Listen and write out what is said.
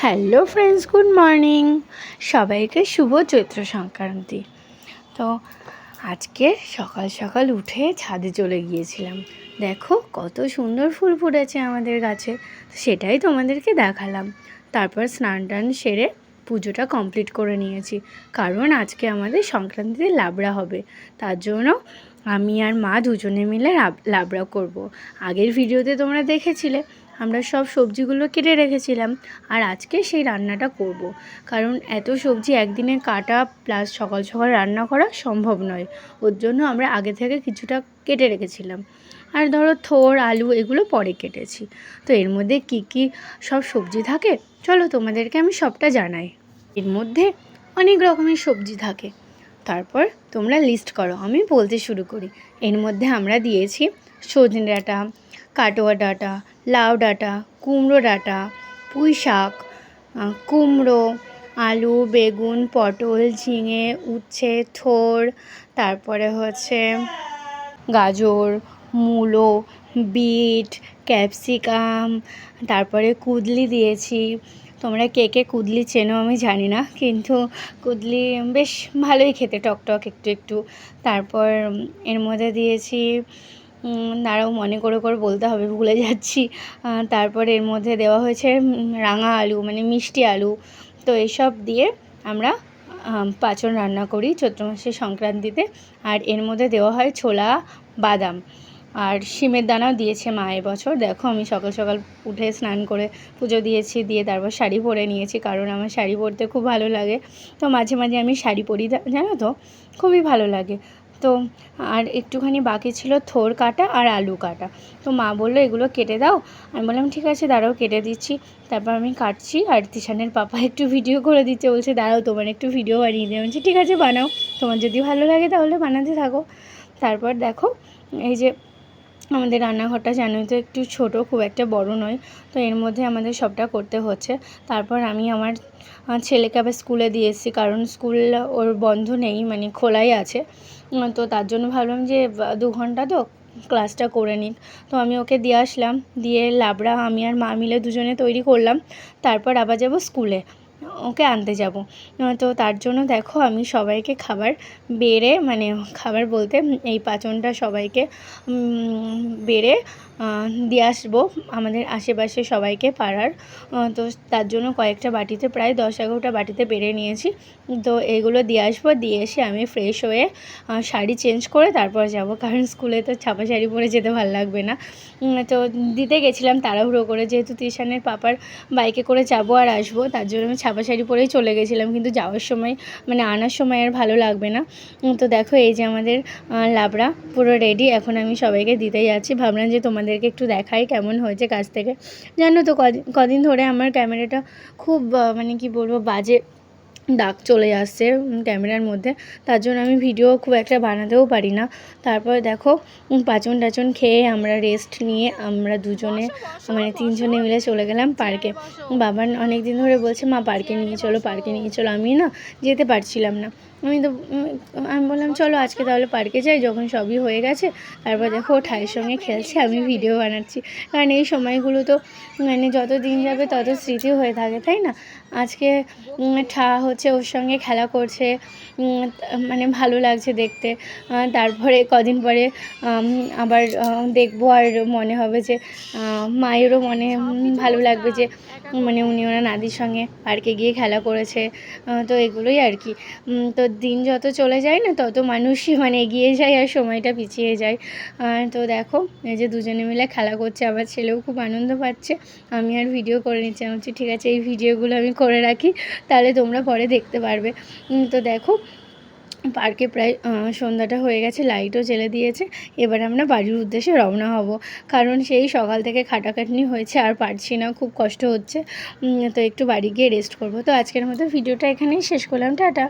Hello friends, good morning. সবাইকে শুভ চৈত্র সংক্রান্তি। তো আজকে সকাল সকাল উঠে ছাদে চলে গিয়েছিলাম। দেখো কত সুন্দর ফুল ফুটেছে আমাদের গাছে, সেটাই তোমাদেরকে দেখালাম। তারপর স্নান টান সেরে পুজোটা কমপ্লিট করে নিয়েছি, কারণ আজকে আমাদের সংক্রান্তিতে লাবড়া হবে। তার জন্য আমি আর মা দুজনে মিলে লাবড়া করব। আগের ভিডিওতে তোমরা দেখেছিলে আমরা সব সবজিগুলো কেটে রেখেছিলাম, আর আজকে সেই রান্নাটা করব। কারণ এত সবজি একদিনে কাটা প্লাস সকাল সকাল রান্না করা সম্ভব নয়, ওর জন্য আমরা আগে থেকে কিছুটা কেটে রেখেছিলাম। আর ধরো থোড় আলু এগুলো পরে কেটেছি। তো এর মধ্যে কি কি সব সবজি থাকে চলো তোমাদেরকে আমি সবটা জানাই। এর মধ্যে অনেক রকমের সবজি থাকে, তারপর তোমরা লিস্ট করো, আমি বলতে শুরু করি। এর মধ্যে আমরা দিয়েছি সজনে ডাঁটা, কাটোয়া ডাঁটা, লাউ ডাঁটা, কুমড়ো ডাঁটা, পুঁই শাক, কুমড়ো, আলু, বেগুন, পটল, ঝিঙে, উচ্ছে, থোড়, তারপরে হচ্ছে গাজর, মূলো, বিট, ক্যাপসিকাম, তারপরে কুদলি দিয়েছি। তোমরা কে কে কুদলি চেনো আমি জানি না, কিন্তু কুদলি বেশ ভালোই খেতে, টকটক একটু একটু। তারপর এর মধ্যে দিয়েছি, দাঁড়াও মনে করে করে বলতে হবে, ভুলে যাচ্ছি। তারপর এর মধ্যে দেওয়া হয়েছে রাঙা আলু, মানে মিষ্টি আলু। তো এইসব দিয়ে আমরা পাঁচন রান্না করি চৈত্র মাসের সংক্রান্তিতে। আর এর মধ্যে দেওয়া হয় ছোলা, বাদাম আর শিমের দানাও দিয়েছে মা এবছর। দেখো আমি সকাল সকাল উঠে স্নান করে পুজো দিয়েছি, দিয়ে তারপর শাড়ি পরে নিয়েছি, কারণ আমার শাড়ি পরতে খুব ভালো লাগে। তো মাঝে মাঝে আমি শাড়ি পরি, জানো তো, খুবই ভালো লাগে। তো আর একটুখানি বাকি ছিল থোড় কাটা আর আলু কাটা। তো মা বললো এগুলো কেটে দাও। আমি বললাম ঠিক আছে দাঁড়াও কেটে দিচ্ছি। তারপর আমি কাটছি, আর তিশানের পাপা একটু ভিডিও করে দিচ্ছে, বলছে দাঁড়াও তোমার একটু ভিডিও বানিয়ে দিয়ে। বলছি ঠিক আছে বানাও, তোমার যদি ভালো লাগে তাহলে বানাতে থাকো। তারপর দেখো এই যে আমাদের রান্নাঘরটা জানোই তো একটু ছোটো, খুব একটা বড় নয়। তো এর মধ্যে আমাদের সবটা করতে হচ্ছে। তারপর আমি আমার ছেলেকে আবার স্কুলে দিয়ে এসেছি, কারণ স্কুল ওর বন্ধ নেই, মানে খোলাই আছে। তো তার জন্য ভাবলাম যে 2 ঘন্টা তো ক্লাসটা করে নিক। তো আমি ওকে দিয়ে আসলাম, দিয়ে লাবড়া আমি আর মা মিলে দুজনে তৈরি করলাম। তারপর আবার যাব স্কুলে, ওকে আনতে যাব। তো তার জন্য দেখো আমি সবাইকে খাবার বেড়ে, মানে খাবার বলতে এই পাঁচনটা সবাইকে বেড়ে দিয়ে আসবো আমাদের আশেপাশে সবাইকে, পাড়ার। তো তার জন্য কয়েকটা বাটিতে, প্রায় 10-11টা বাটিতে বেড়ে নিয়েছি। তো এগুলো দিয়ে আসবো, দিয়ে এসে আমি ফ্রেশ হয়ে শাড়ি চেঞ্জ করে তারপর যাব, কারণ স্কুলে তো ছাপা শাড়ি পরে যেতে ভালো লাগবে না। তো দিতে গেছিলাম তাড়াহুড়ো করে, যেহেতু তিশানের পাপার বাইকে করে যাবো আর আসবো, তার জন্য আমি ছাপা শাড়ি পরেই চলে গেছিলাম, কিন্তু যাওয়ার সময় মানে আনার সময় আর ভালো লাগবে না। তো দেখো এই যে আমাদের লাবড়া পুরো রেডি, এখন আমি সবাইকে দিতে যাচ্ছি। ভাবলাম যে তোমাদেরকে একটু দেখাই কেমন হয়েছে কাছ থেকে। জানো তো কদিন ধরে আমার ক্যামেরাটা খুব মানে কি বলবো, বাজে দাগ চলে আসছে ক্যামেরার মধ্যে, তার জন্য আমি ভিডিও খুব একটা বানাতেও পারি না। তারপর দেখো পাঁচন টাচন খেয়ে আমরা রেস্ট নিয়ে আমরা দুজনে, মানে 3 জনে মিলে চলে গেলাম পার্কে। বাবা অনেক দিন ধরে বলছে মা পার্কে নিয়ে চলো, পার্কে নিয়ে চলো। আমি না যেতে পারছিলাম না। আমি বললাম চলো আজকে তাহলে পার্কে যাই, যখন সবই হয়ে গেছে। তারপর দেখো ও ঠাইয়ের সঙ্গে খেলছে, আমি ভিডিও বানাচ্ছি, কারণ এই সময়গুলো তো মানে যত দিন যাবে তত স্মৃতি হয়ে থাকে, তাই না? আজকে ঠা হচ্ছে ওর সঙ্গে খেলা করছে, মানে ভালো লাগছে দেখতে। তারপরে কদিন পরে আবার দেখবো, আর মনে হবে যে মায়েরও মনে ভালো লাগবে যে মানে উনি ওনার নাতির সঙ্গে পার্কে গিয়ে খেলা করেছে। তো এগুলোই আর কি। তো দিন যত চলে যায় না তত মানুষই মানে এগিয়ে যায় আর সময়টা পিছিয়ে যায়। তো দেখো এই যে দুজনে মিলে খেলা করছে, আমার ছেলেও খুব আনন্দ পাচ্ছে। আমি আর ভিডিও করে নিচ্ছি, আমি বলছি ঠিক আছে এই ভিডিওগুলো আমি করে রাখি, তাহলে তোমরা পরে দেখতে পারবে। তো দেখো পার্কে প্রায় সন্ধ্যাটা হয়ে গেছে, লাইটও জ্বেলে দিয়েছে। এবার আমরা বাড়ির উদ্দেশ্যে রওনা হব, কারণ সেই সকাল থেকে খাটাখাটনি হয়েছে, আর পারছি না, খুব কষ্ট হচ্ছে। তো একটু বাড়ি গিয়ে রেস্ট করব। তো আজকের মতো ভিডিওটা এখানেই শেষ করলাম, টাটা।